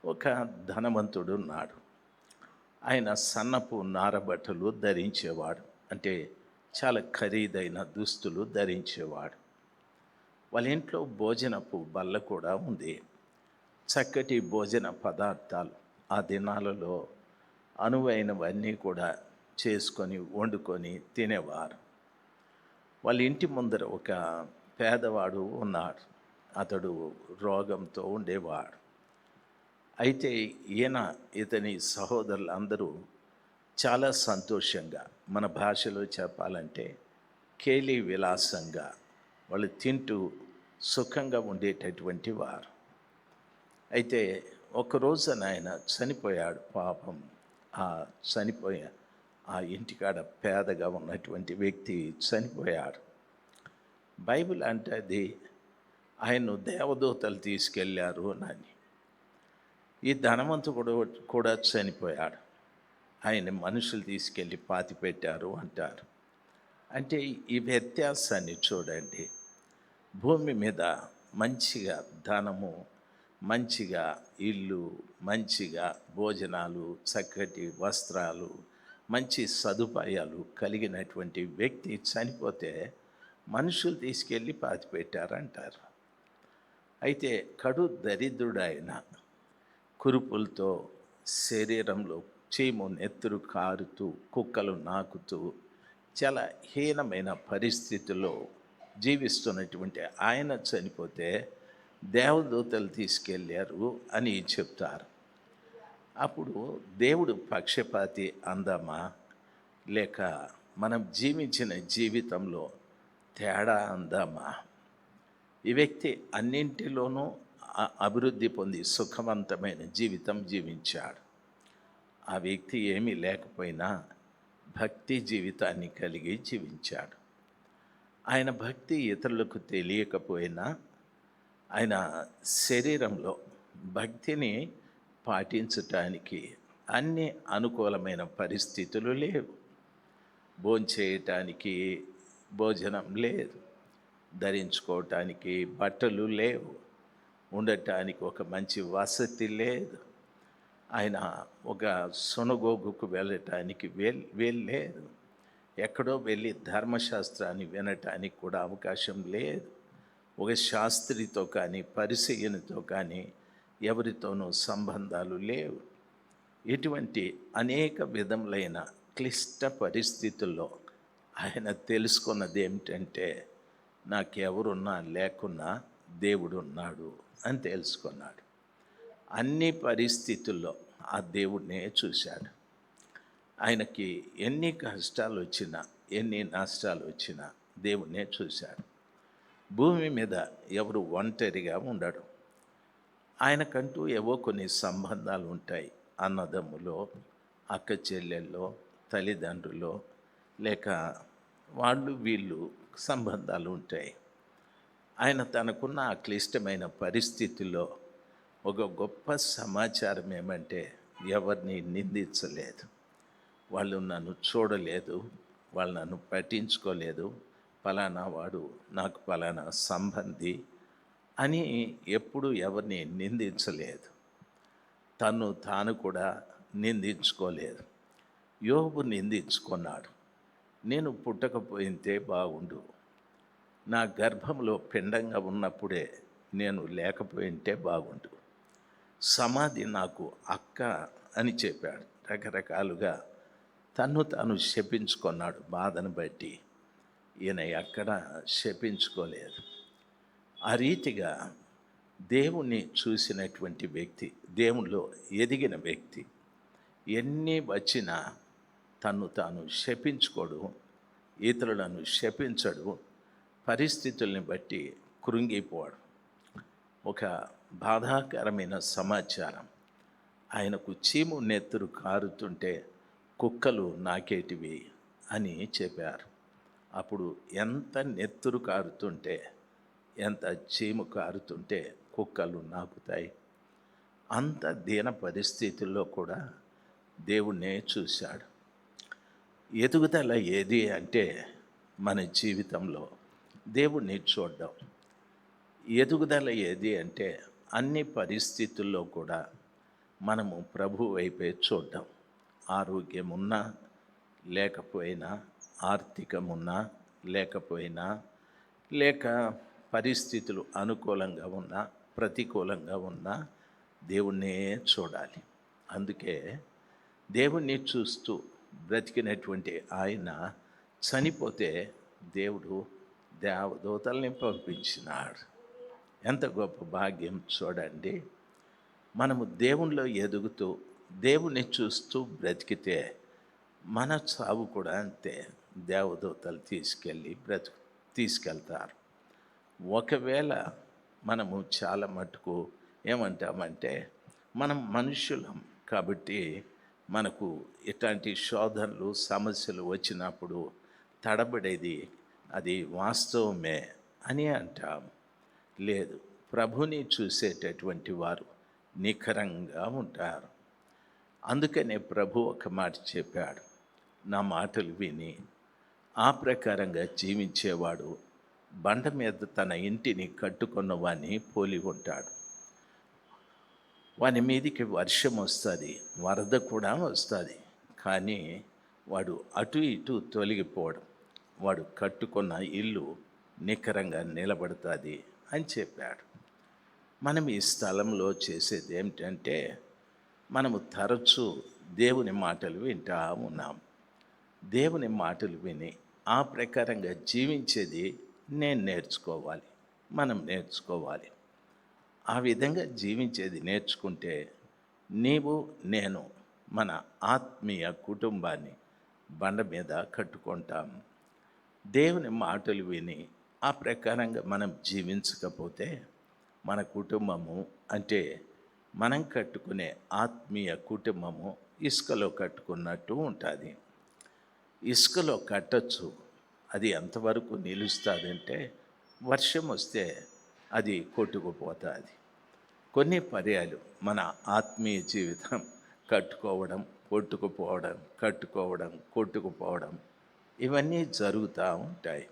ఒక ధనవంతుడున్నాడు. ఆయన సన్నపు నారబట్టలు ధరించేవాడు. అంటే చాలా ఖరీదైన దుస్తులు ధరించేవాడు. వాళ్ళ ఇంట్లో భోజనపు బల్ల కూడా ఉంది. చక్కటి భోజన పదార్థాలు ఆ దినాలలో అనువైనవన్నీ కూడా చేసుకొని, వండుకొని తినేవారు. వాళ్ళ ఇంటి ముందర ఒక పేదవాడు ఉన్నాడు. అతడు రోగంతో ఉండేవాడు. అయితే ఇతని సహోదరులందరూ చాలా సంతోషంగా, మన భాషలో చెప్పాలంటే కేలి విలాసంగా వాళ్ళు తింటూ సుఖంగా ఉండేటటువంటి వారు. అయితే ఒక రోజున ఆయన చనిపోయాడు పాపం. ఆ చనిపోయే ఆ ఇంటికాడ పేదగా ఉన్నటువంటి వ్యక్తి చనిపోయాడు. బైబిల్ అంటది ఆయన్ను దేవదూతలు తీసుకెళ్ళారు అని. ఈ ధనవంతుడు కూడా చనిపోయాడు. ఆయన మనుషులు తీసుకెళ్ళి పాతిపెట్టారు అంటారు. అంటే ఈ వ్యత్యాసాన్ని చూడండి. భూమి మీద మంచిగా ధనము, మంచిగా ఇల్లు, మంచిగా భోజనాలు, చక్కటి వస్త్రాలు, మంచి సదుపాయాలు కలిగినటువంటి వ్యక్తి చనిపోతే మనుషులు తీసుకెళ్ళి పాతిపెట్టారంటారు. అయితే కడు దరిద్రుడైన కురుపులతో శరీరంలో చీము నెత్తురు కారుతూ, కుక్కలు నాకుతూ, చాలా హీనమైన పరిస్థితుల్లో జీవిస్తున్నటువంటి ఆయన చనిపోతే దేవదూతలు తీసుకెళ్ళారు అని చెప్తారు. అప్పుడు దేవుడు పక్షపాతి అందామా, లేక మనం జీవించిన జీవితంలో తేడా అందామా? ఈ వ్యక్తి అన్నింటిలోనూ అభివృద్ధి పొంది సుఖవంతమైన జీవితం జీవించాడు. ఆ వ్యక్తి ఏమీ లేకపోయినా భక్తి జీవితాన్ని కలిగి జీవించాడు. ఆయన భక్తి ఇతరులకు తెలియకపోయినా ఆయన శరీరంలో భక్తిని పాటించటానికి అన్ని అనుకూలమైన పరిస్థితులు లేవు. భోంచేయటానికి భోజనం లేదు, ధరించుకోవటానికి బట్టలు లేవు, ఉండటానికి ఒక మంచి వసతి లేదు. ఆయన ఒక సునగోగుకు వెళ్ళటానికి వెళ్ళలేదు. ఎక్కడో వెళ్ళి ధర్మశాస్త్రాన్ని వినటానికి కూడా అవకాశం లేదు. ఒక శాస్త్రితో కానీ పరిసయ్యునితో కానీ ఎవరితోనూ సంబంధాలు లేవు. ఇటువంటి అనేక విధములైన క్లిష్ట పరిస్థితుల్లో ఆయన తెలుసుకున్నది ఏమిటంటే, నాకెవరున్నా లేకున్నా దేవుడున్నాడు అని తెలుసుకున్నాడు. అన్ని పరిస్థితుల్లో ఆ దేవుడినే చూశాడు. ఆయనకి ఎన్ని కష్టాలు వచ్చినా, ఎన్ని నష్టాలు వచ్చినా దేవుడినే చూశాడు. భూమి మీద ఎవరు ఒంటరిగా ఉండడు. ఆయనకంటూ ఏవో కొన్ని సంబంధాలు ఉంటాయి. అన్నదమ్ములో, అక్క చెల్లెల్లో, తల్లిదండ్రులో, లేక వాళ్ళు వీళ్ళు సంబంధాలు ఉంటాయి. ఆయన తనకున్న ఆ క్లిష్టమైన పరిస్థితుల్లో ఒక గొప్ప సమాచారం ఏమంటే, ఎవరిని నిందించలేదు. వాళ్ళు నన్ను చూడలేదు, వాళ్ళు నన్ను పట్టించుకోలేదు, ఫలానా వాడు నాకు ఫలానా సంబంధి అని ఎప్పుడు ఎవరిని నిందించలేదు. తాను కూడా నిందించుకోలేదు. యోబు నిందించుకున్నాడు. నేను పుట్టకపోయింటే బాగుండు, నా గర్భంలో పిండంగా ఉన్నప్పుడే నేను లేకపోయింటే బాగుండు, సమాధి నాకు అక్క అని చెప్పాడు. రకరకాలుగా తాను శపించుకున్నాడు. బాధను బట్టి ఈయన ఎక్కడ శపించుకోలేదు. ఆ రీతిగా దేవుణ్ణి చూసినటువంటి వ్యక్తి, దేవునిలో ఎదిగిన వ్యక్తి ఎన్ని వచ్చినా తాను శపించుకోడు, ఇతరులను శపించడు, పరిస్థితుల్ని బట్టి కృంగిపోడు. ఒక బాధాకరమైన సమాచారం, ఆయనకు చీము నెత్తురు కారుతుంటే కుక్కలు నాకేటివి అని చెప్పారు. అప్పుడు ఎంత నెత్తురు కారుతుంటే, ఎంత చీము కారుతుంటే కుక్కలు నాకుతాయి. అంత దీన పరిస్థితుల్లో కూడా దేవుణ్ణే చూశాడు. ఎదుగుదల ఏది అంటే మన జీవితంలో దేవుణ్ణి చూడడం. ఎదుగుదల ఏది అంటే అన్ని పరిస్థితుల్లో కూడా మనము ప్రభు వైపే చూద్దాం. ఆరోగ్యమున్నా లేకపోయినా, ఆర్థికమున్నా లేకపోయినా, లేక పరిస్థితులు అనుకూలంగా ఉన్నా ప్రతికూలంగా ఉన్నా దేవుణ్ణే చూడాలి. అందుకే దేవుణ్ణి చూస్తూ బ్రతికినటువంటి ఆయన చనిపోతే దేవుడు దేవదూతల్ని పంపించినాడు. ఎంత గొప్ప భాగ్యం చూడండి. మనము దేవునిలో ఎదుగుతూ దేవుణ్ణి చూస్తూ బ్రతికితే మన చావు కూడా అంతే. దేవదూతలు తీసుకెళ్తారు. ఒకవేళ మనము చాలా మటుకు ఏమంటామంటే, మనం మనుషులం కాబట్టి మనకు ఇట్లాంటి శోధనలు సమస్యలు వచ్చినప్పుడు తడబడేది అది వాస్తవమే అని అంటాం. లేదు, ప్రభుని చూసేటటువంటి వారు నిఖరంగా ఉంటారు. అందుకనే ప్రభు ఒక మాట చెప్పాడు, నా మాటలు విని ఆ ప్రకారంగా జీవించేవాడు బండ మీద తన ఇంటిని కట్టుకున్న వాడిని పోలి ఉంటాడు. వాని మీదికి వర్షం వస్తుంది, వరద కూడా వస్తుంది, కానీ వాడు అటు ఇటు తొలగిపోవడం, వాడు కట్టుకున్న ఇల్లు నికరంగా నిలబడుతుంది అని చెప్పాడు. మనం ఈ స్థలంలో చేసేది ఏమిటంటే, మనము తరచూ దేవుని మాటలు వింటూ ఉన్నాం. దేవుని మాటలు విని ఆ ప్రకారంగా జీవించేది నేను నేర్చుకోవాలి, మనం నేర్చుకోవాలి. ఆ విధంగా జీవించేది నేర్చుకుంటే నీవు నేను మన ఆత్మీయ కుటుంబాన్ని బండ మీద కట్టుకుంటాం. దేవుని మాటలు విని ఆ ప్రకారంగా మనం జీవించకపోతే మన కుటుంబము అంటే మనం కట్టుకునే ఆత్మీయ కుటుంబము ఇసుకలో కట్టుకున్నట్టు ఉంటుంది. ఇసుకలో కట్టచ్చు, అది ఎంతవరకు నిలుస్తుందంటే వర్షం వస్తే అది కొట్టుకుపోతుంది. కొన్ని పర్యాలు మన ఆత్మీయ జీవితం కట్టుకోవడం, కొట్టుకుపోవడం, కట్టుకోవడం, కొట్టుకుపోవడం ఇవన్నీ జరుగుతూ ఉంటాయి.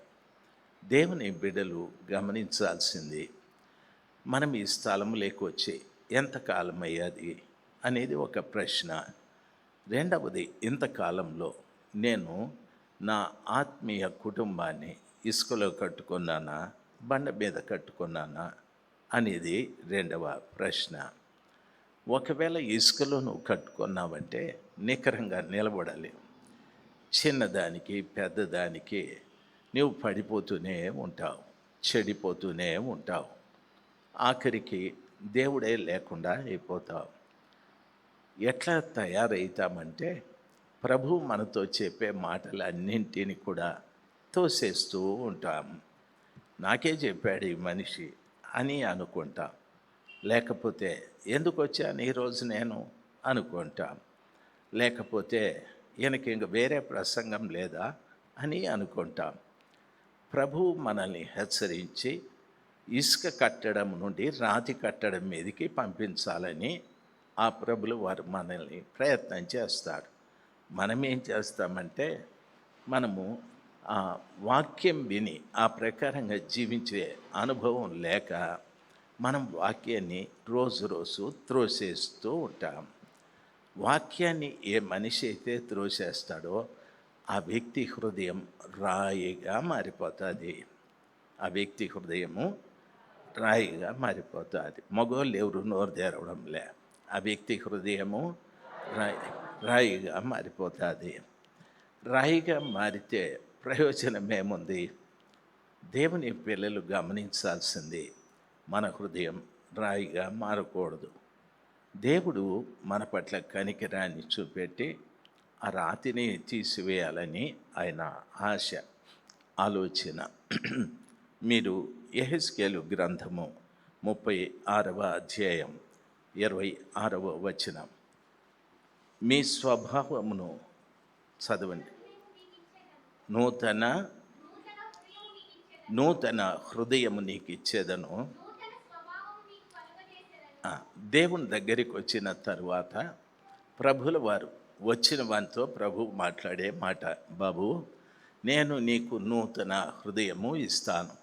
దేవుని బిడ్డలు గమనించాల్సింది, మనం ఈ స్థలంలోకి వచ్చి ఎంతకాలం అయ్యాది అనేది ఒక ప్రశ్న. రెండవది, ఇంతకాలంలో నేను నా ఆత్మీయ కుటుంబాన్ని ఇసుకలో కట్టుకున్నానా, బండ మీద కట్టుకున్నానా అనేది రెండవ ప్రశ్న. ఒకవేళ ఇసుకలో నువ్వు కట్టుకున్నావంటే నికరంగా నిలబడాలి. చిన్నదానికి పెద్దదానికి నువ్వు పడిపోతూనే ఉంటావు, చెడిపోతూనే ఉంటావు, ఆఖరికి దేవుడే లేకుండా అయిపోతావు. ఎట్లా తయారవుతామంటే, ప్రభు మనతో చెప్పే మాటలన్నింటినీ కూడా తోసేస్తూ ఉంటాం. నాకే చెప్పాడు ఈ మనిషి అని అనుకుంటాం, లేకపోతే ఎందుకు వచ్చాను ఈరోజు నేను అనుకుంటాం, లేకపోతే ఈయనకి ఇంక వేరే ప్రసంగం లేదా అని అనుకుంటాం. ప్రభువు మనల్ని హెచ్చరించి ఇసుక కట్టడం నుండి రాతి కట్టడం మీదకి పంపించాలని ఆ ప్రభులు వారు మనల్ని ప్రయత్నం చేస్తారు. మనం ఏం చేస్తామంటే, మనము ఆ వాక్యం విని ఆ ప్రకారంగా జీవించే అనుభవం లేక మనం వాక్యాన్ని రోజు త్రోసేస్తూ ఉంటాం. వాక్యాన్ని ఏ మనిషి అయితే త్రోసేస్తాడో ఆ వ్యక్తి హృదయం రాయిగా మారిపోతుంది. ఆ వ్యక్తి హృదయము రాయిగా మారిపోతుంది. మగోళ్ళు ఎవరు నోరు తెరవడంలే, ఆ వ్యక్తి హృదయము రాయిగా మారిపోతుంది. రాయిగా మారితే ప్రయోజనం ఏముంది? దేవుని పిల్లలు గమనించాల్సింది, మన హృదయం రాయిగా మారకూడదు. దేవుడు మన పట్ల కనికరాన్ని చూపెట్టి ఆ రాతిని తీసివేయాలని ఆయన ఆశ, ఆలోచన. మీరు యెహెజ్కేలు గ్రంథము 36వ అధ్యాయం 26వ వచనం, మీ స్వభావమును చదవండి. నూతన హృదయము నీకు ఇచ్చేదను. దేవుని దగ్గరికి వచ్చిన తరువాత ప్రభుల వారు వచ్చిన వారితో ప్రభు మాట్లాడే మాట, బాబు నేను నీకు నూతన హృదయము ఇస్తాను,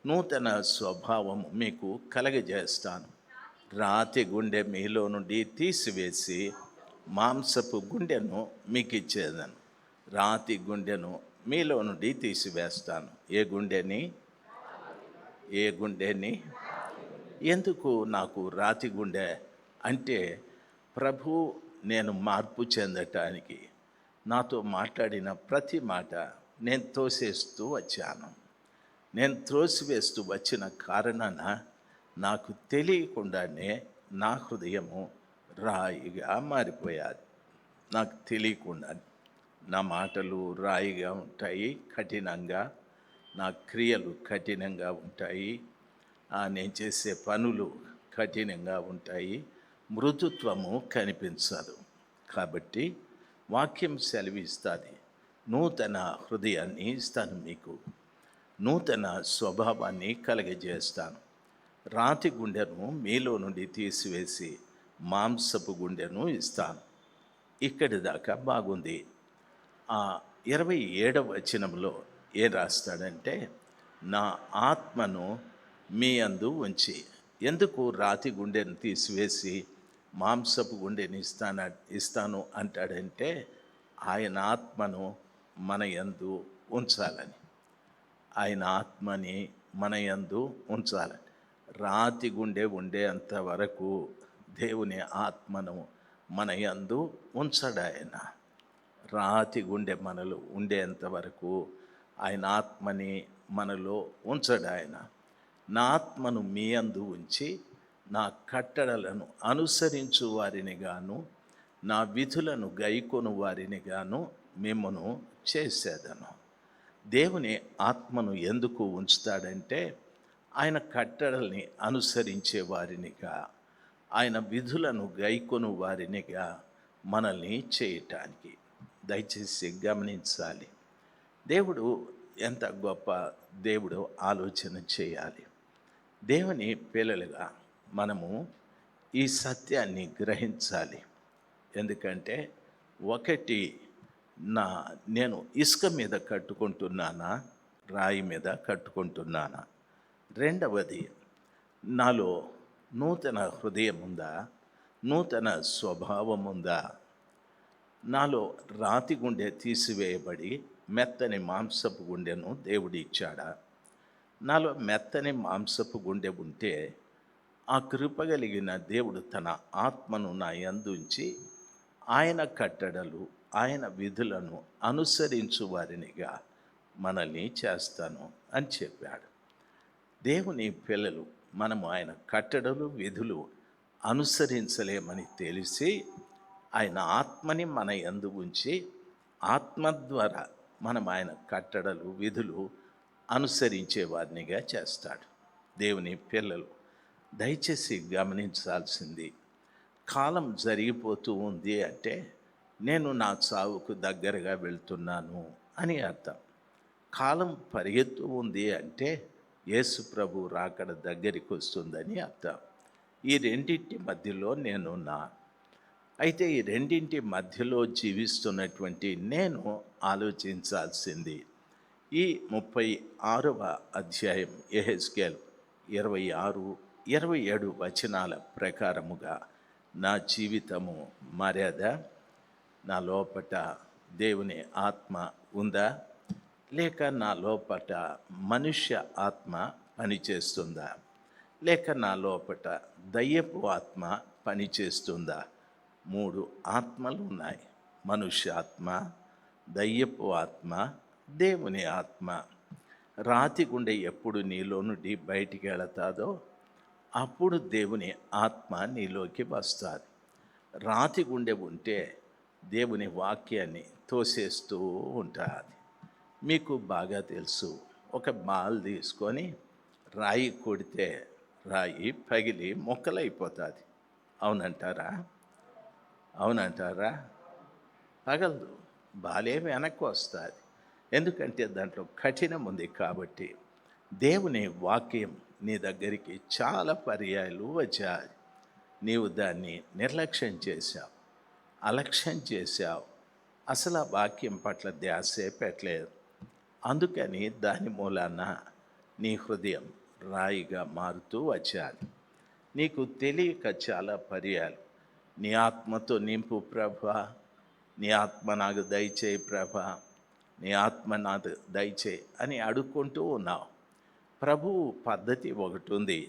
నూతన స్వభావము మీకు కలగజేస్తాను. రాతి గుండె మీలో నుండి తీసివేసి మాంసపు గుండెను మీకు ఇచ్చేదను. రాతి గుండెను మీలో నుండి తీసివేస్తాను. ఏ గుండెని? ఎందుకు నాకు రాతి గుండె అంటే, ప్రభు నేను మార్పు చెందటానికి నాతో మాట్లాడిన ప్రతి మాట నేను తోసేస్తూ వచ్చాను. నేను త్రోసివేస్తూ వచ్చిన కారణాన నాకు తెలియకుండానే నా హృదయము రాయిగా మారిపోయాది. నాకు తెలియకుండా నా మాటలు రాయిగా ఉంటాయి, కఠినంగా. నా క్రియలు కఠినంగా ఉంటాయి, నేను చేసే పనులు కఠినంగా ఉంటాయి, మృదుత్వము కనిపించదు. కాబట్టి వాక్యం సెలవిస్తుంది, నూతన హృదయాన్ని ఇస్తాను మీకు, నూతన స్వభావాన్ని కలగజేస్తాను. రాతి గుండెను మీలో నుండి తీసివేసి మాంసపు గుండెను ఇస్తాను. ఇక్కడి దాకా బాగుంది. 27వ వచనంలో ఏం రాస్తాడంటే, నా ఆత్మను మీ అందు ఉంచి. ఎందుకు రాతి గుండెను తీసివేసి మాంసపు గుండెని ఇస్తాను అంటాడంటే, ఆయన ఆత్మను మన యందు ఉంచాలని. ఆయన ఆత్మని మన యందు ఉంచాలని. రాతి గుండె ఉండేంత వరకు దేవుని ఆత్మను మన యందు ఉంచడాయన. రాతి గుండె మనలో ఉండేంత వరకు ఆయన ఆత్మని మనలో ఉంచడాయన. నా ఆత్మను మీ యందు ఉంచి నా కట్టడలను అనుసరించు వారిని గాను, నా విధులను గైకొను వారిని గాను మిమ్మను చేసేదను. దేవుని ఆత్మను ఎందుకు ఉంచుతాడంటే, ఆయన కట్టడల్ని అనుసరించే వారినిగా, ఆయన విధులను గైకొను వారినిగా మనల్ని చేయటానికి. దయచేసి గమనించాలి, దేవుడు ఎంత గొప్ప దేవుడు ఆలోచన చేయాలి. దేవుని పిల్లలుగా మనము ఈ సత్యాన్ని గ్రహించాలి. ఎందుకంటే ఒకటి, నేను ఇసుక మీద కట్టుకుంటున్నానా, రాయి మీద కట్టుకుంటున్నానా? రెండవది, నాలో నూతన హృదయం ఉందా, నూతన స్వభావం ఉందా? నాలో రాతి గుండె తీసివేయబడి మెత్తని మాంసపు గుండెను దేవుడు ఇచ్చాడా? నాలో మెత్తని మాంసపు గుండె ఉంటే, ఆ కృపగలిగిన దేవుడు తన ఆత్మను నా యందుంచి ఆయన కట్టడలు, ఆయన విధులను అనుసరించు వారినిగా మనల్ని చేస్తాను అని చెప్పాడు. దేవుని పిల్లలు మనము ఆయన కట్టడలు, విధులు అనుసరించలేమని తెలిసి ఆయన ఆత్మని మన యందు ఉంచి, ఆత్మ ద్వారా మనం ఆయన కట్టడలు, విధులు అనుసరించే వారినిగా చేస్తాడు. దేవుని పిల్లలు దయచేసి గమనించాల్సింది, కాలం జరిగిపోతూ ఉంది అంటే నేను నా చావుకు దగ్గరగా వెళ్తున్నాను అని అర్థం. కాలం పరిగెత్తు ఉంది అంటే యేసు ప్రభు రాకడ దగ్గరికి వస్తుందని అర్థం. ఈ రెండింటి మధ్యలో నేనున్నా. అయితే ఈ రెండింటి మధ్యలో జీవిస్తున్నటువంటి నేను ఆలోచించాల్సింది, ఈ 36వ అధ్యాయం యెహెజ్కేలు 26, 27 వచనాల ప్రకారముగా నా జీవితము మారాదా? నా లోపట దేవుని ఆత్మ ఉందా, లేక నా లోపట మనుష్య ఆత్మ పనిచేస్తుందా, లేక నా లోపట దయ్యపు ఆత్మ పనిచేస్తుందా? 3 ఆత్మలు ఉన్నాయి, మనుష్య ఆత్మ, దయ్యపు ఆత్మ, దేవుని ఆత్మ. రాతి గుండె ఎప్పుడు నీలో నుండి బయటికి వెళతాదో అప్పుడు దేవుని ఆత్మ నీలోకి వస్తుంది. రాతి గుండె ఉంటే దేవుని వాక్యాన్ని తోసేస్తూ ఉంటుంది. మీకు బాగా తెలుసు, ఒక బాల్ తీసుకొని రాయి కొడితే రాయి పగిలి మొక్కలైపోతుంది. అవునంటారా? అవునంటారా? పగలదు, బాలే వెనక్కి వస్తుంది. ఎందుకంటే దాంట్లో కఠినం ఉంది కాబట్టి. దేవుని వాక్యం నీ దగ్గరికి చాలా పర్యాయాలు వచ్చాయి, నీవు దాన్ని నిర్లక్ష్యం చేశావు, అలక్ష్యం చేశావు, అసలు ఆ వాక్యం పట్ల ధ్యాసే పెట్టలేదు. అందుకని దాని మూలాన నీ హృదయం రాయిగా మారుతూ వచ్చాది. నీకు తెలియక చాలా పర్యాలు నీ ఆత్మతో నింపు ప్రభా, నీ ఆత్మ నాకు దయచేయి ప్రభా, నీ ఆత్మ నాకు దయచేయి అని అడుక్కుంటూ ఉన్నావు. ప్రభు పద్ధతి ఒకటి ఉంది.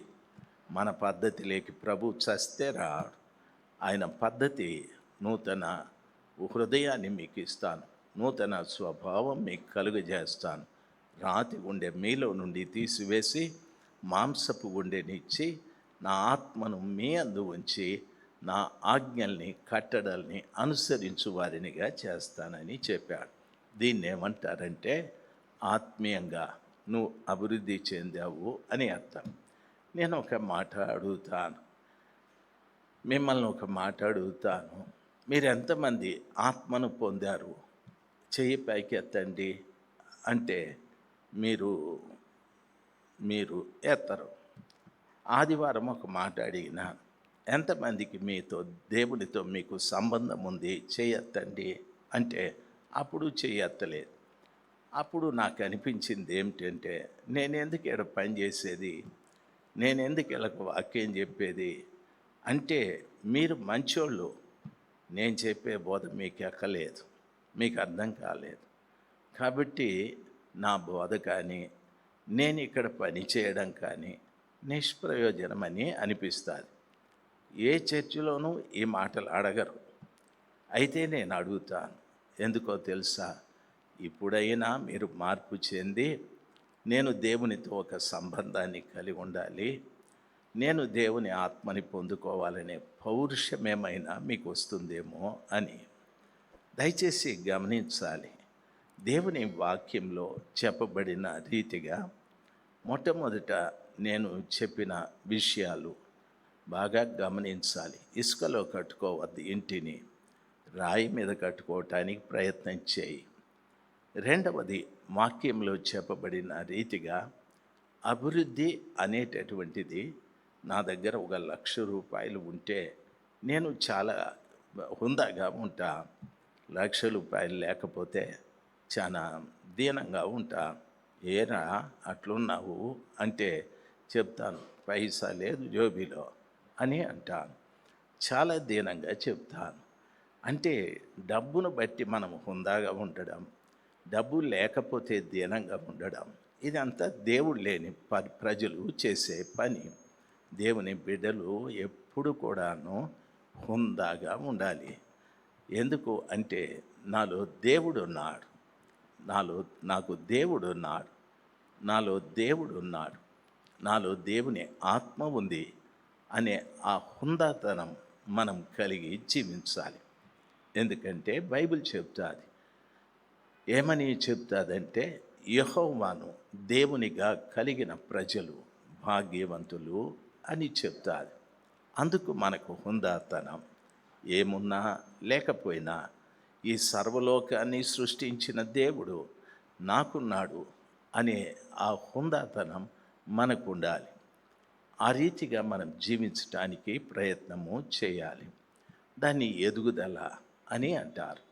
మన పద్ధతిలోకి ప్రభు చస్తే రాడు. ఆయన పద్ధతి నూతన హృదయాన్ని మీకు ఇస్తాను, నూతన స్వభావం మీకు కలుగజేస్తాను, రాతి గుండె మీలో నుండి తీసివేసి మాంసపు గుండెనిచ్చి నా ఆత్మను మీ అందు ఉంచి నా ఆజ్ఞల్ని కట్టడల్ని అనుసరించు వారినిగా చేస్తానని చెప్పాడు. దీన్ని ఏమంటారంటే ఆత్మీయంగా నువ్వు అభివృద్ధి చెందావు అని అర్థం. నేను ఒక మాట అడుగుతాను, మిమ్మల్ని ఒక మాట అడుగుతాను. మీరు ఎంతమంది ఆత్మను పొందారు? చెయ్యి పైకి ఎత్తండి అంటే మీరు ఎత్తరు. ఆదివారం ఒక మాట అడిగిన, ఎంతమందికి మీతో దేవునితో మీకు సంబంధం ఉంది చెయ్యెత్తండి అంటే అప్పుడు చెయ్యెత్తలేదు. అప్పుడు నాకు అనిపించింది ఏమిటంటే, నేనెందుకు ఇక్కడ పని చేసేది, నేనెందుకు ఇలా వాక్యం చెప్పేది అంటే, మీరు మంచోళ్ళు, నేను చెప్పే బోధ మీకు ఎక్కలేదు, మీకు అర్థం కాలేదు. కాబట్టి నా బోధ కానీ నేను ఇక్కడ పని చేయడం కానీ నిష్ప్రయోజనమని అనిపిస్తుంది. ఏ చర్చిలోనూ ఈ మాటలు అడగరు. అయితే నేను అడుగుతాను, ఎందుకో తెలుసా? ఇప్పుడైనా మీరు మార్పు చెంది నేను దేవునితో ఒక సంబంధాన్ని కలిగి ఉండాలి, నేను దేవుని ఆత్మని పొందుకోవాలనే పౌరుషమేమైనా మీకు వస్తుందేమో అని. దయచేసి గమనించాలి. దేవుని వాక్యంలో చెప్పబడిన రీతిగా మొట్టమొదట నేను చెప్పిన విషయాలు బాగా గమనించాలి. ఇసుకలో కట్టుకోవద్దు ఇంటిని, రాయి మీద కట్టుకోవటానికి ప్రయత్నం చేయి. రెండవది, వాక్యంలో చెప్పబడిన రీతిగా అభివృద్ధి అనేటటువంటిది, నా దగ్గర 1,00,000 రూపాయలు ఉంటే నేను చాలా హుందాగా ఉంటా, 1,00,000 రూపాయలు లేకపోతే చాలా దీనంగా ఉంటా. ఏరా అట్లున్నావు అంటే చెప్తాను, పైసా లేదు జోబీలో అని అంటాను. చాలా దీనంగా చెప్తాను. అంటే డబ్బును బట్టి మనం హుందాగా ఉండడం, డబ్బు లేకపోతే దీనంగా ఉండడం, ఇదంతా దేవుడు లేని ప్రజలు చేసే పని. దేవుని బిడ్డలు ఎప్పుడు కూడాను హుందాగా ఉండాలి. ఎందుకు అంటే, నాలో దేవుడు ఉన్నాడు, నాకు దేవుడు ఉన్నాడు, నాలో దేవుని ఆత్మ ఉంది అనే ఆ హుందాతనం మనం కలిగి జీవించాలి. ఎందుకంటే బైబిల్ చెప్తాది, ఏమని చెప్తాదంటే, యెహోవాను దేవునిగా కలిగిన ప్రజలు భాగ్యవంతులు అని చెప్తాది. అందుకు మనకు హుందాతనం ఏమున్నా లేకపోయినా ఈ సర్వలోకాన్ని సృష్టించిన దేవుడు నాకున్నాడు అనే ఆ హుందాతనం మనకు ఉండాలి. ఆ రీతిగా మనం జీవించటానికి ప్రయత్నము చేయాలి. దాన్ని ఎదుగుదల అని అంటారు.